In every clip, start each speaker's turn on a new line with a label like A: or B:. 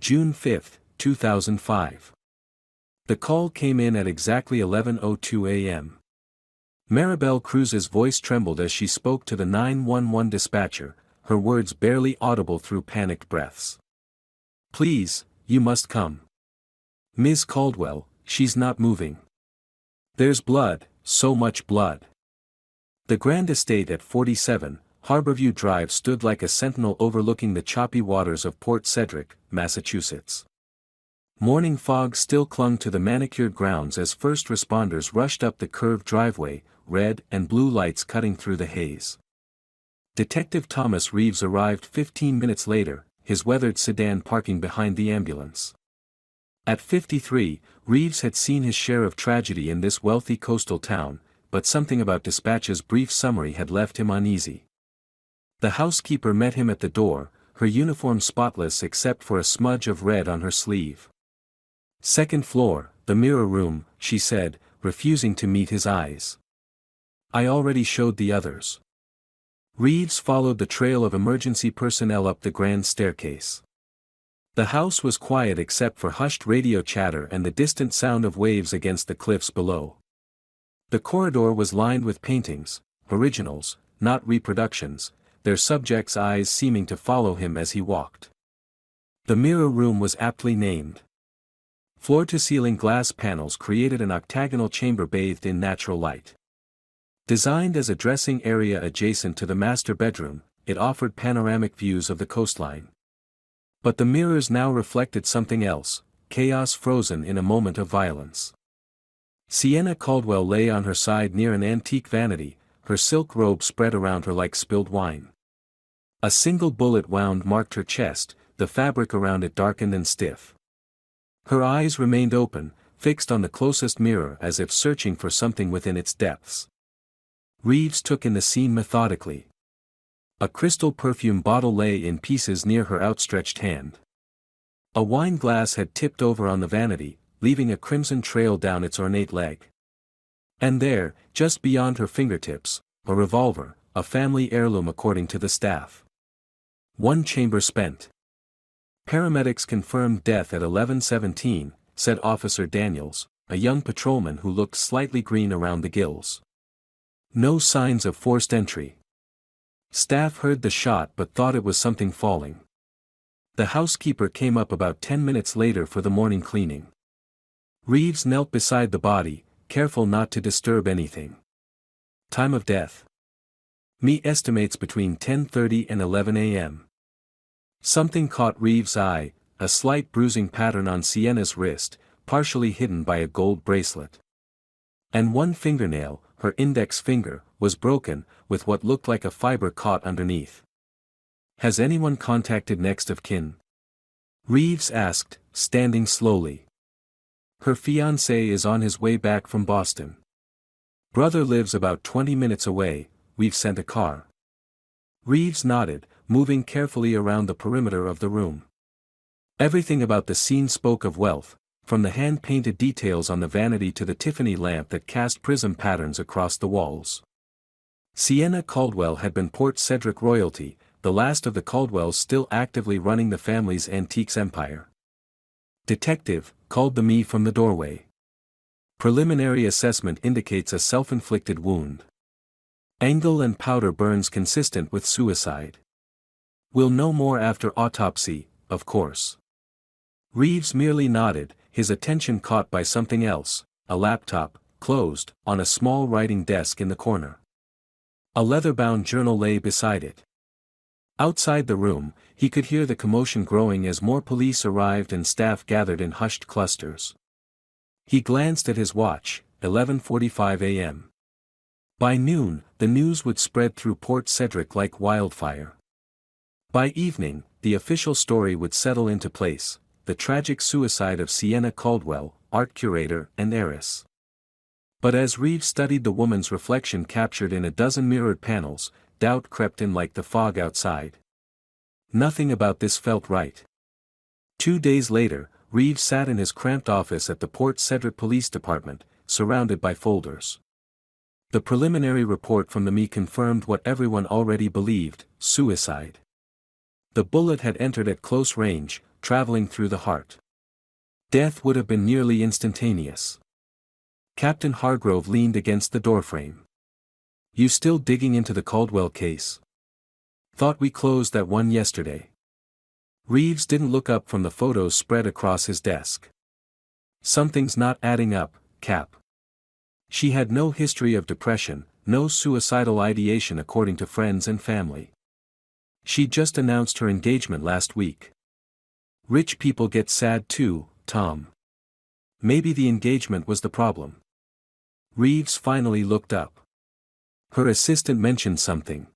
A: June 5, 2005. The call came in at exactly 11:02 a.m. Maribel Cruz's voice trembled as she spoke to the 911 dispatcher, her words barely audible through panicked breaths. "Please, you must come. Ms. Caldwell, she's not moving. There's blood, so much blood." The grand estate at 47, Harborview Drive stood like a sentinel overlooking the choppy waters of Port Cedric, Massachusetts. Morning fog still clung to the manicured grounds as first responders rushed up the curved driveway, red and blue lights cutting through the haze. Detective Thomas Reeves arrived 15 minutes later, his weathered sedan parking behind the ambulance. At 53, Reeves had seen his share of tragedy in this wealthy coastal town, but something about dispatch's brief summary had left him uneasy. The housekeeper met him at the door, her uniform spotless except for a smudge of red on her sleeve. "Second floor, the mirror room," she said, refusing to meet his eyes. "I already showed the others." Reeves followed the trail of emergency personnel up the grand staircase. The house was quiet except for hushed radio chatter and the distant sound of waves against the cliffs below. The corridor was lined with paintings, originals, not reproductions, their subjects' eyes seeming to follow him as he walked. The mirror room was aptly named. Floor-to-ceiling glass panels created an octagonal chamber bathed in natural light. Designed as a dressing area adjacent to the master bedroom, it offered panoramic views of the coastline. But the mirrors now reflected something else, chaos frozen in a moment of violence. Sienna Caldwell lay on her side near an antique vanity, her silk robe spread around her like spilled wine. A single bullet wound marked her chest, the fabric around it darkened and stiff. Her eyes remained open, fixed on the closest mirror as if searching for something within its depths. Reeves took in the scene methodically. A crystal perfume bottle lay in pieces near her outstretched hand. A wine glass had tipped over on the vanity, leaving a crimson trail down its ornate leg. And there, just beyond her fingertips, a revolver, a family heirloom according to the staff. One chamber spent. "Paramedics confirmed death at 11:17, said Officer Daniels, a young patrolman who looked slightly green around the gills. "No signs of forced entry." Staff heard the shot but thought it was something falling. The housekeeper came up about 10 minutes later for the morning cleaning. Reeves knelt beside the body, careful not to disturb anything. Time of death. Me estimates between 10:30 and 11 a.m. Something caught Reeves' eye, a slight bruising pattern on Sienna's wrist, partially hidden by a gold bracelet. And one fingernail, her index finger, was broken, with what looked like a fiber caught underneath. "Has anyone contacted next of kin?" Reeves asked, standing slowly. "Her fiancé is on his way back from Boston. Brother lives about 20 minutes away, we've sent a car." Reeves nodded, moving carefully around the perimeter of the room. Everything about the scene spoke of wealth, from the hand-painted details on the vanity to the Tiffany lamp that cast prism patterns across the walls. Sienna Caldwell had been Port Cedric royalty, the last of the Caldwells still actively running the family's antiques empire. "Detective," called the me from the doorway. "Preliminary assessment indicates a self-inflicted wound. Angle and powder burns consistent with suicide. We'll know more after autopsy, of course." Reeves merely nodded, his attention caught by something else, a laptop, closed, on a small writing desk in the corner. A leather-bound journal lay beside it. Outside the room, he could hear the commotion growing as more police arrived and staff gathered in hushed clusters. He glanced at his watch, 11:45 a.m. By noon, the news would spread through Port Cedric like wildfire. By evening, the official story would settle into place, the tragic suicide of Sienna Caldwell, art curator and heiress. But as Reeves studied the woman's reflection captured in a dozen mirrored panels, doubt crept in like the fog outside. Nothing about this felt right. 2 days later, Reeves sat in his cramped office at the Port Cedric Police Department, surrounded by folders. The preliminary report from the ME confirmed what everyone already believed: suicide. The bullet had entered at close range, traveling through the heart. Death would have been nearly instantaneous. Captain Hargrove leaned against the doorframe. You still digging into the Caldwell case? Thought we closed that one yesterday. Reeves didn't look up from the photos spread across his desk. Something's not adding up, Cap. She had no history of depression, no suicidal ideation according to friends and family. She just announced her engagement last week. Rich people get sad too, Tom. Maybe the engagement was the problem. Reeves finally looked up. Her assistant mentioned something.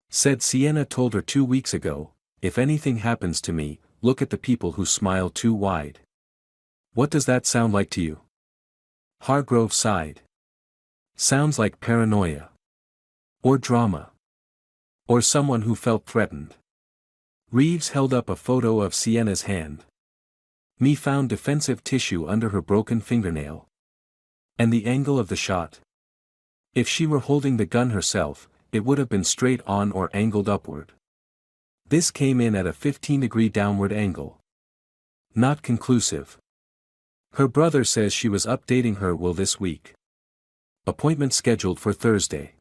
A: Said Sienna told her 2 weeks ago, if anything happens to me, look at the people who smile too wide. What does that sound like to you? Hargrove sighed. Sounds like paranoia. Or drama. Or someone who felt threatened. Reeves held up a photo of Sienna's hand. Me found defensive tissue under her broken fingernail. And the angle of the shot. If she were holding the gun herself, it would have been straight on or angled upward. This came in at a 15-degree downward angle. Not conclusive. Her brother says she was updating her will this week. Appointment scheduled for Thursday.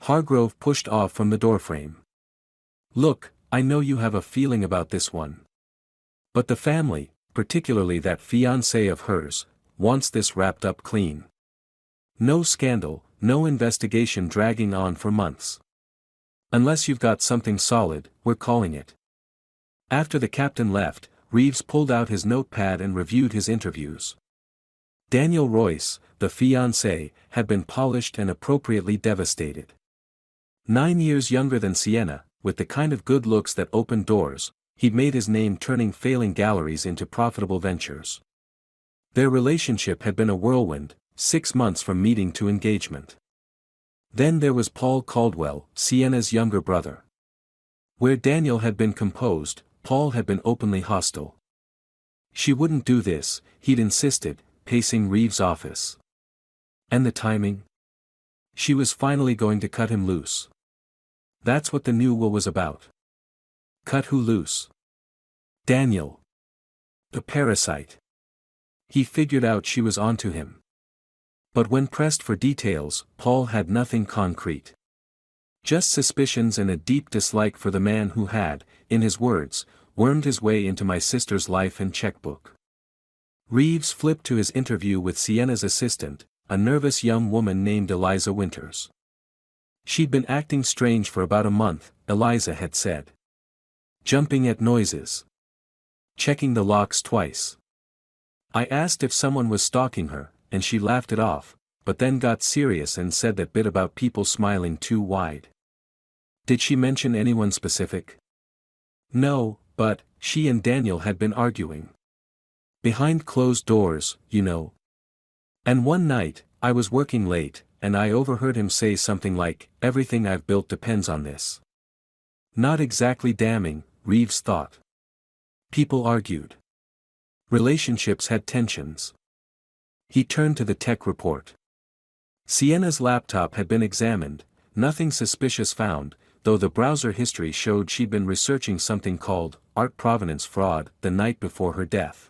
A: Hargrove pushed off from the doorframe. Look, I know you have a feeling about this one. But the family, particularly that fiancé of hers, wants this wrapped up clean. No scandal, no investigation dragging on for months. Unless you've got something solid, we're calling it. After the captain left, Reeves pulled out his notepad and reviewed his interviews. Daniel Royce, the fiancé, had been polished and appropriately devastated. 9 years younger than Sienna, with the kind of good looks that opened doors, he'd made his name turning failing galleries into profitable ventures. Their relationship had been a whirlwind, 6 months from meeting to engagement. Then there was Paul Caldwell, Sienna's younger brother. Where Daniel had been composed, Paul had been openly hostile. She wouldn't do this, he'd insisted, pacing Reeves' office. And the timing? She was finally going to cut him loose. That's what the new will was about. Cut who loose? Daniel. The parasite. He figured out she was onto him. But when pressed for details, Paul had nothing concrete. Just suspicions and a deep dislike for the man who had, in his words, wormed his way into my sister's life and checkbook. Reeves flipped to his interview with Sienna's assistant, a nervous young woman named Eliza Winters. She'd been acting strange for about a month, Eliza had said. Jumping at noises. Checking the locks twice. I asked if someone was stalking her, and she laughed it off, but then got serious and said that bit about people smiling too wide. Did she mention anyone specific? No, but she and Daniel had been arguing. Behind closed doors, you know. And one night, I was working late, and I overheard him say something like, everything I've built depends on this. Not exactly damning, Reeves thought. People argued. Relationships had tensions. He turned to the tech report. Sienna's laptop had been examined, nothing suspicious found, though the browser history showed she'd been researching something called art provenance fraud the night before her death.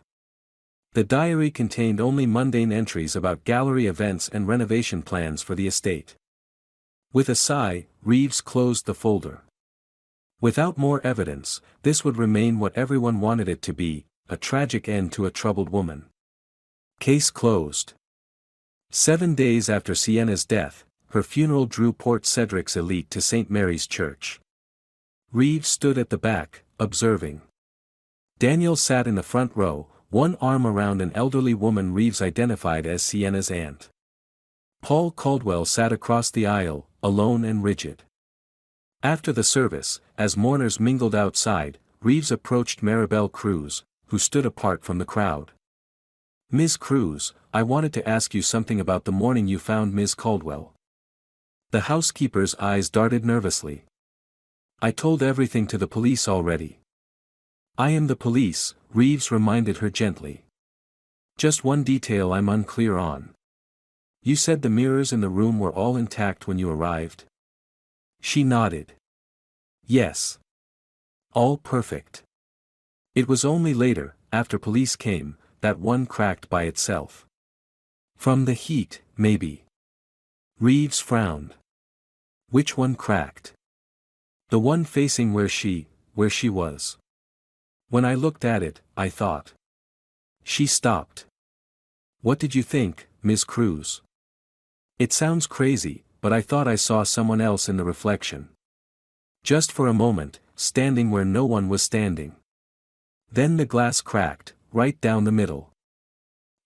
A: The diary contained only mundane entries about gallery events and renovation plans for the estate. With a sigh, Reeves closed the folder. Without more evidence, this would remain what everyone wanted it to be, a tragic end to a troubled woman. Case closed. 7 days after Sienna's death, her funeral drew Port Cedric's elite to St. Mary's Church. Reeves stood at the back, observing. Daniel sat in the front row, one arm around an elderly woman Reeves identified as Sienna's aunt. Paul Caldwell sat across the aisle, alone and rigid. After the service, as mourners mingled outside, Reeves approached Maribel Cruz, who stood apart from the crowd. Ms. Cruz, I wanted to ask you something about the morning you found Ms. Caldwell. The housekeeper's eyes darted nervously. I told everything to the police already. I am the police, Reeves reminded her gently. Just one detail I'm unclear on. You said the mirrors in the room were all intact when you arrived? She nodded. Yes. All perfect. It was only later, after police came, that one cracked by itself. From the heat, maybe. Reeves frowned. Which one cracked? The one facing where she was. When I looked at it, I thought. She stopped. What did you think, Ms. Cruz? It sounds crazy, but I thought I saw someone else in the reflection. Just for a moment, standing where no one was standing. Then the glass cracked, right down the middle.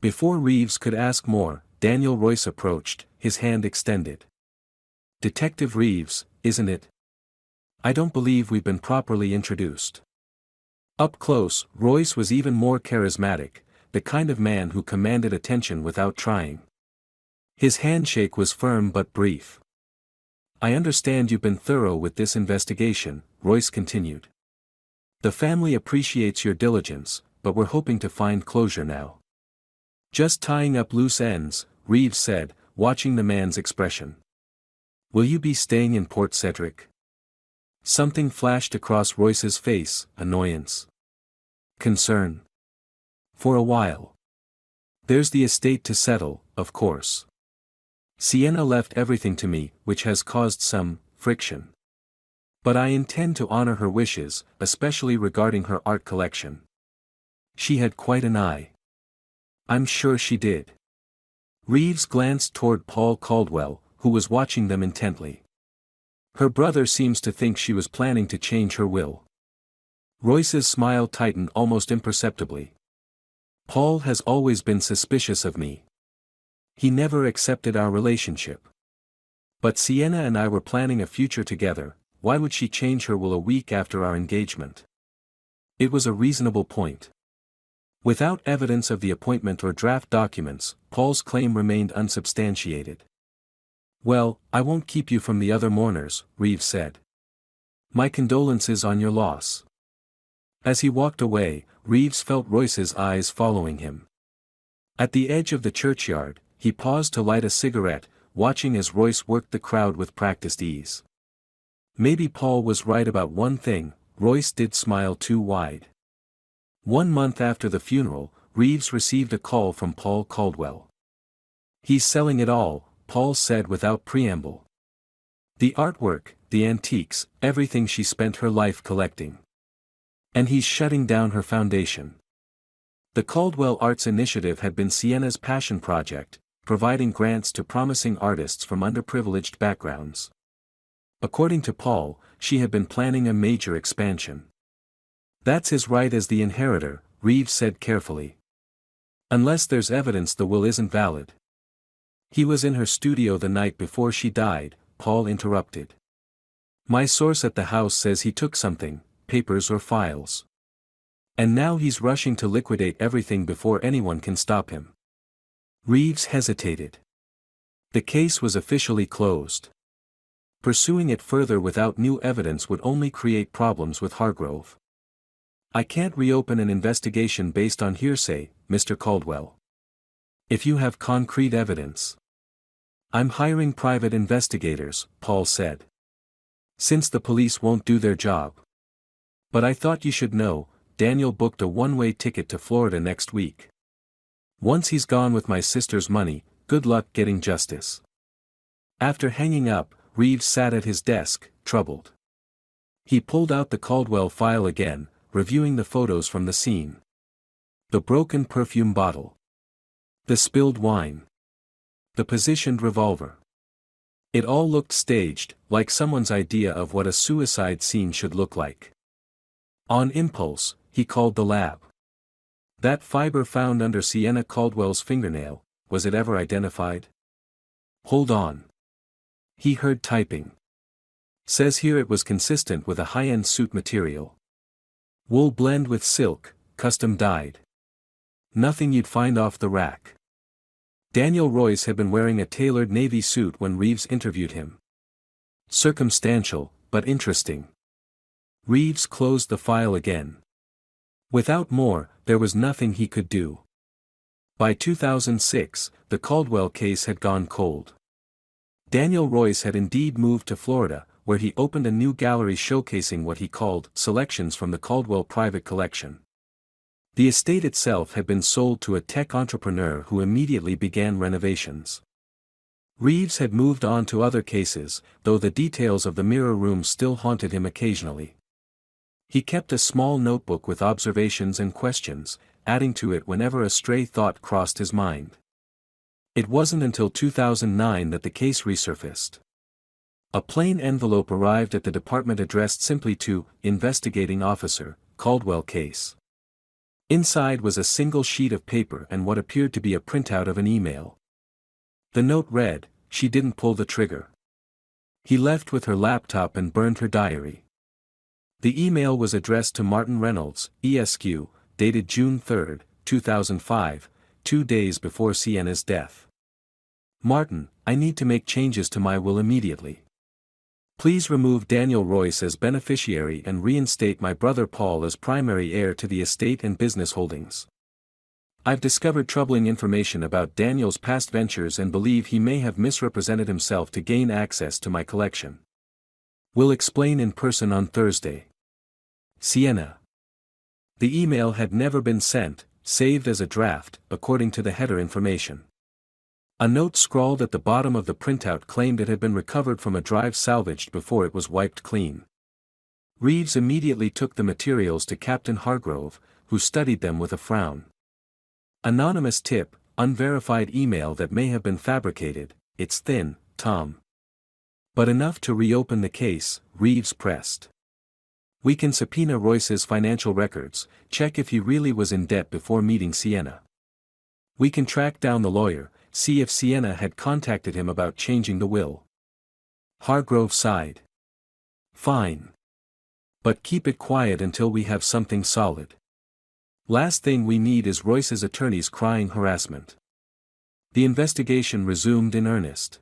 A: Before Reeves could ask more, Daniel Royce approached, his hand extended. Detective Reeves, isn't it? I don't believe we've been properly introduced. Up close, Royce was even more charismatic, the kind of man who commanded attention without trying. His handshake was firm but brief. I understand you've been thorough with this investigation, Royce continued. The family appreciates your diligence, but we're hoping to find closure now. Just tying up loose ends, Reeves said, watching the man's expression. Will you be staying in Port Cedric? Something flashed across Royce's face, annoyance. Concern. For a while. There's the estate to settle, of course. Sienna left everything to me, which has caused some friction. But I intend to honor her wishes, especially regarding her art collection. She had quite an eye. I'm sure she did. Reeves glanced toward Paul Caldwell, who was watching them intently. Her brother seems to think she was planning to change her will. Royce's smile tightened almost imperceptibly. Paul has always been suspicious of me. He never accepted our relationship. But Sienna and I were planning a future together, why would she change her will a week after our engagement? It was a reasonable point. Without evidence of the appointment or draft documents, Paul's claim remained unsubstantiated. Well, I won't keep you from the other mourners, Reeves said. My condolences on your loss. As he walked away, Reeves felt Royce's eyes following him. At the edge of the churchyard, he paused to light a cigarette, watching as Royce worked the crowd with practiced ease. Maybe Paul was right about one thing, Royce did smile too wide. 1 month after the funeral, Reeves received a call from Paul Caldwell. He's selling it all, Paul said without preamble. The artwork, the antiques, everything she spent her life collecting. And he's shutting down her foundation. The Caldwell Arts Initiative had been Sienna's passion project, providing grants to promising artists from underprivileged backgrounds. According to Paul, she had been planning a major expansion. That's his right as the inheritor, Reeves said carefully. Unless there's evidence the will isn't valid. He was in her studio the night before she died, Paul interrupted. My source at the house says he took something, papers or files. And now he's rushing to liquidate everything before anyone can stop him. Reeves hesitated. The case was officially closed. Pursuing it further without new evidence would only create problems with Hargrove. I can't reopen an investigation based on hearsay, Mr. Caldwell. If you have concrete evidence. I'm hiring private investigators, Paul said. Since the police won't do their job. But I thought you should know, Daniel booked a one-way ticket to Florida next week. Once he's gone with my sister's money, good luck getting justice. After hanging up, Reeves sat at his desk, troubled. He pulled out the Caldwell file again, reviewing the photos from the scene. The broken perfume bottle. The spilled wine. The positioned revolver. It all looked staged, like someone's idea of what a suicide scene should look like. On impulse, he called the lab. That fiber found under Sienna Caldwell's fingernail, was it ever identified? Hold on. He heard typing. Says here it was consistent with a high-end suit material. Wool blend with silk, custom dyed. Nothing you'd find off the rack. Daniel Royce had been wearing a tailored navy suit when Reeves interviewed him. Circumstantial, but interesting. Reeves closed the file again. Without more, there was nothing he could do. By 2006, the Caldwell case had gone cold. Daniel Royce had indeed moved to Florida, where he opened a new gallery showcasing what he called selections from the Caldwell private collection. The estate itself had been sold to a tech entrepreneur who immediately began renovations. Reeves had moved on to other cases, though the details of the mirror room still haunted him occasionally. He kept a small notebook with observations and questions, adding to it whenever a stray thought crossed his mind. It wasn't until 2009 that the case resurfaced. A plain envelope arrived at the department addressed simply to Investigating Officer, Caldwell Case. Inside was a single sheet of paper and what appeared to be a printout of an email. The note read, "She didn't pull the trigger." He left with her laptop and burned her diary. The email was addressed to Martin Reynolds, ESQ, dated June 3, 2005, 2 days before Sienna's death. "Martin, I need to make changes to my will immediately. Please remove Daniel Royce as beneficiary and reinstate my brother Paul as primary heir to the estate and business holdings. I've discovered troubling information about Daniel's past ventures and believe he may have misrepresented himself to gain access to my collection. Will explain in person on Thursday. Sienna." The email had never been sent, saved as a draft, according to the header information. A note scrawled at the bottom of the printout claimed it had been recovered from a drive salvaged before it was wiped clean. Reeves immediately took the materials to Captain Hargrove, who studied them with a frown. Anonymous tip, unverified email that may have been fabricated, it's thin, Tom. But enough to reopen the case, Reeves pressed. We can subpoena Royce's financial records, check if he really was in debt before meeting Sienna. We can track down the lawyer, see if Sienna had contacted him about changing the will. Hargrove sighed. Fine. But keep it quiet until we have something solid. Last thing we need is Royce's attorneys crying harassment. The investigation resumed in earnest.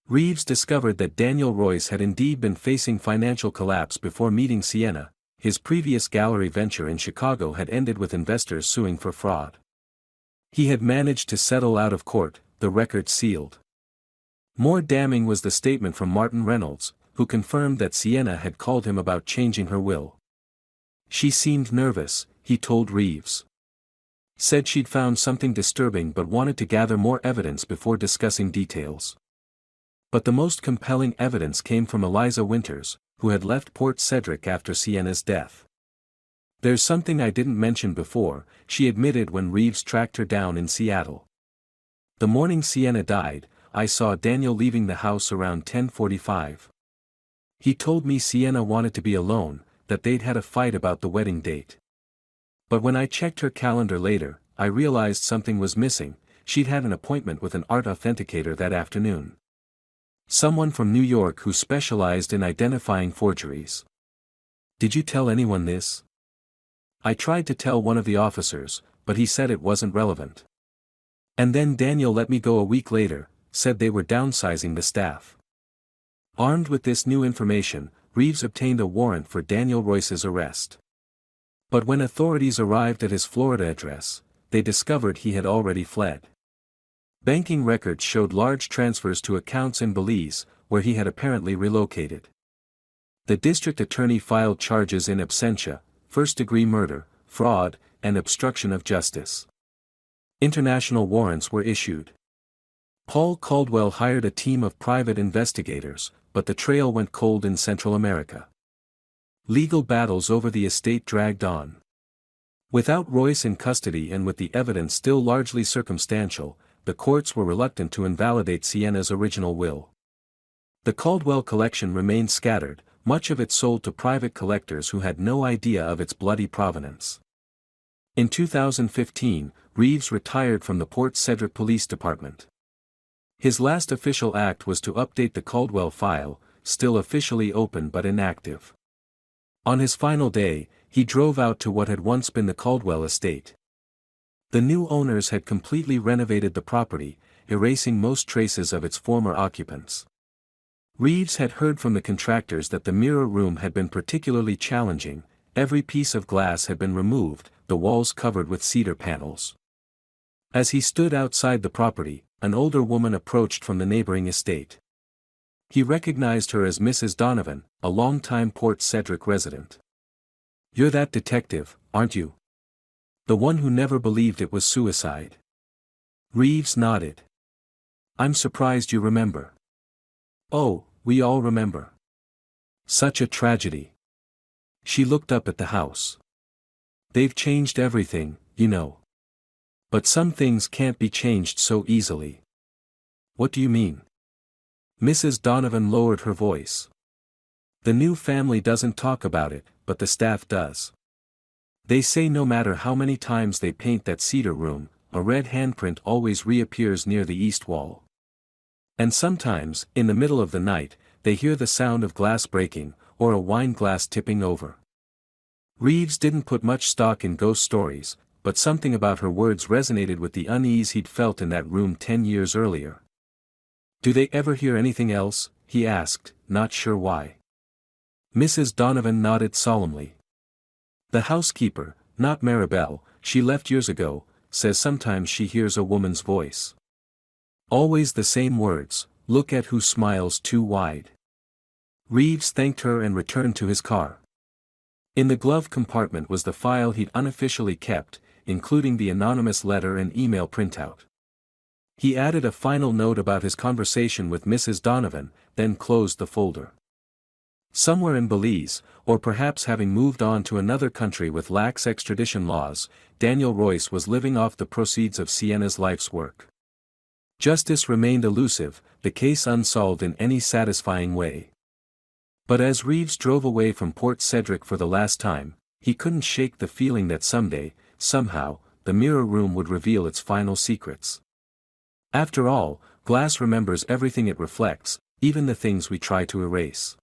A: Reeves discovered that Daniel Royce had indeed been facing financial collapse before meeting Sienna. His previous gallery venture in Chicago had ended with investors suing for fraud. He had managed to settle out of court, the record sealed. More damning was the statement from Martin Reynolds, who confirmed that Sienna had called him about changing her will. She seemed nervous, he told Reeves. Said she'd found something disturbing but wanted to gather more evidence before discussing details. But the most compelling evidence came from Eliza Winters, who had left Port Cedric after Sienna's death. There's something I didn't mention before, she admitted when Reeves tracked her down in Seattle. The morning Sienna died, I saw Daniel leaving the house around 10:45. He told me Sienna wanted to be alone, that they'd had a fight about the wedding date. But when I checked her calendar later, I realized something was missing. She'd had an appointment with an art authenticator that afternoon. Someone from New York who specialized in identifying forgeries. Did you tell anyone this? I tried to tell one of the officers, but he said it wasn't relevant. And then Daniel let me go a week later, said they were downsizing the staff. Armed with this new information, Reeves obtained a warrant for Daniel Royce's arrest. But when authorities arrived at his Florida address, they discovered he had already fled. Banking records showed large transfers to accounts in Belize, where he had apparently relocated. The district attorney filed charges in absentia, first-degree murder, fraud, and obstruction of justice. International warrants were issued. Paul Caldwell hired a team of private investigators, but the trail went cold in Central America. Legal battles over the estate dragged on. Without Royce in custody and with the evidence still largely circumstantial, the courts were reluctant to invalidate Sienna's original will. The Caldwell collection remained scattered, much of it sold to private collectors who had no idea of its bloody provenance. In 2015, Reeves retired from the Port Cedric Police Department. His last official act was to update the Caldwell file, still officially open but inactive. On his final day, he drove out to what had once been the Caldwell estate. The new owners had completely renovated the property, erasing most traces of its former occupants. Reeves had heard from the contractors that the mirror room had been particularly challenging. Every piece of glass had been removed, the walls covered with cedar panels. As he stood outside the property, an older woman approached from the neighboring estate. He recognized her as Mrs. Donovan, a longtime Port Cedric resident. "You're that detective, aren't you?" The one who never believed it was suicide. Reeves nodded. I'm surprised you remember. Oh, we all remember. Such a tragedy. She looked up at the house. They've changed everything, you know. But some things can't be changed so easily. What do you mean? Mrs. Donovan lowered her voice. The new family doesn't talk about it, but the staff does. They say no matter how many times they paint that cedar room, a red handprint always reappears near the east wall. And sometimes, in the middle of the night, they hear the sound of glass breaking, or a wine glass tipping over. Reeves didn't put much stock in ghost stories, but something about her words resonated with the unease he'd felt in that room 10 years earlier. Do they ever hear anything else? He asked, not sure why. Mrs. Donovan nodded solemnly. The housekeeper, not Maribel, she left years ago, says sometimes she hears a woman's voice. Always the same words, look at who smiles too wide. Reeves thanked her and returned to his car. In the glove compartment was the file he'd unofficially kept, including the anonymous letter and email printout. He added a final note about his conversation with Mrs. Donovan, then closed the folder. Somewhere in Belize, or perhaps having moved on to another country with lax extradition laws, Daniel Royce was living off the proceeds of Sienna's life's work. Justice remained elusive, the case unsolved in any satisfying way. But as Reeves drove away from Port Cedric for the last time, he couldn't shake the feeling that someday, somehow, the mirror room would reveal its final secrets. After all, glass remembers everything it reflects, even the things we try to erase.